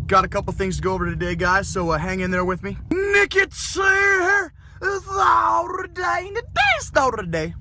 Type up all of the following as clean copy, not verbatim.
Got a couple things to go over today, guys, so hang in there with me. Nikki T here. Today's thought of the day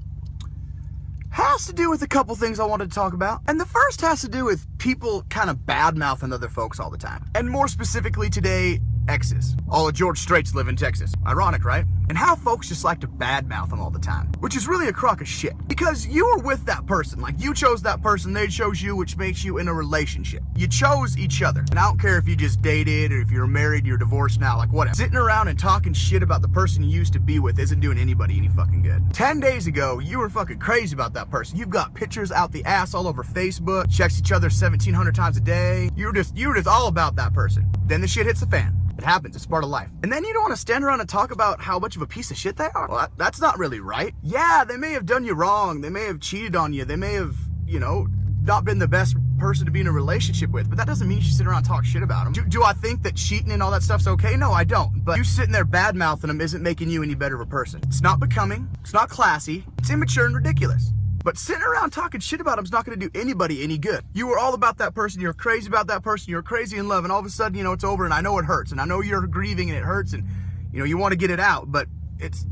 has to do with a couple things I wanted to talk about. And the first has to do with people kind of bad-mouthing other folks all the time. And more specifically today, exes. All of George Strait's live in Texas. Ironic, right? And how folks just like to badmouth them all the time. Which is really a crock of shit. Because you were with that person. Like, you chose that person, they chose you, which makes you in a relationship. You chose each other. And I don't care if you just dated, or if you're married, you're divorced now, like whatever. Sitting around and talking shit about the person you used to be with isn't doing anybody any fucking good. 10 days ago, you were fucking crazy about that person. You've got pictures out the ass all over Facebook, checks each other 1,700 times a day. You were just all about that person. Then the shit hits the fan. It happens, it's part of life. And then you don't want to stand around and talk about how much of a piece of shit they are. Well, that's not really right. Yeah, they may have done you wrong. They may have cheated on you. They may have, you know, not been the best person to be in a relationship with, but that doesn't mean you should sit around and talk shit about them. Do I think that cheating and all that stuff's okay? No, I don't. But you sitting there bad-mouthing them isn't making you any better of a person. It's not becoming, it's not classy, it's immature and ridiculous. But sitting around talking shit about them is not going to do anybody any good. You were all about that person, you were crazy about that person, you were crazy in love, and all of a sudden, you know, it's over, and I know it hurts, and I know you're grieving and it hurts, and, you know, you want to get it out, but it's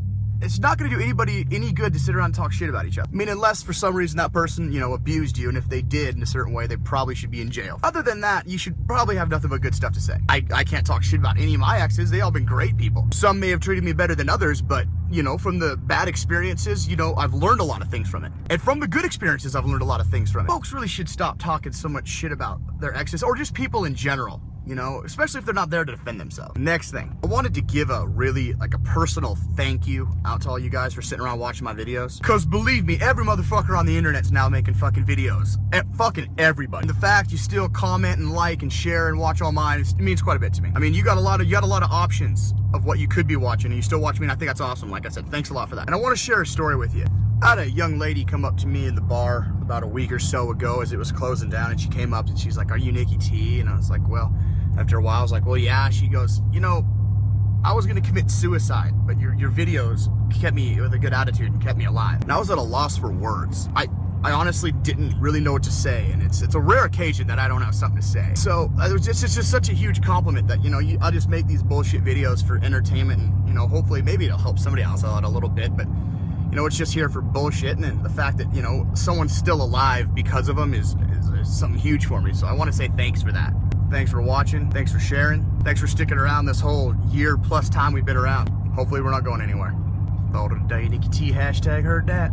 not going to do anybody any good to sit around and talk shit about each other. I mean, unless for some reason that person, you know, abused you, and if they did in a certain way, they probably should be in jail. Other than that, you should probably have nothing but good stuff to say. I can't talk shit about any of my exes. They all been great people. Some may have treated me better than others, but, you know, from the bad experiences, you know, I've learned a lot of things from it. And from the good experiences, I've learned a lot of things from it. Folks really should stop talking so much shit about their exes, or just people in general. You know, especially if they're not there to defend themselves. Next thing, I wanted to give a really, like, a personal thank you out to all you guys for sitting around watching my videos. Cause believe me, every motherfucker on the internet's now making fucking videos. Fucking everybody. And the fact you still comment and like and share and watch all mine, it means quite a bit to me. I mean, you got a lot of options of what you could be watching, and you still watch me, and I think that's awesome. Like I said, thanks a lot for that. And I want to share a story with you. I had a young lady come up to me in the bar about a week or so ago as it was closing down, and she came up and she's like, "Are you Nikki T?" And I was like, well, after a while, I was like, well, yeah. She goes, you know, I was gonna commit suicide, but your videos kept me with a good attitude and kept me alive. And I was at a loss for words. I honestly didn't really know what to say, and it's a rare occasion that I don't have something to say. So it's just such a huge compliment that, you know, I just make these bullshit videos for entertainment, and, you know, hopefully maybe it'll help somebody else out a little bit, but, you know, it's just here for bullshitting, and the fact that, you know, someone's still alive because of them is something huge for me. So I want to say thanks for that. Thanks for watching, thanks for sharing, thanks for sticking around this whole year plus time we've been around. Hopefully we're not going anywhere. Thought of the day, Nikki T, hashtag heard that.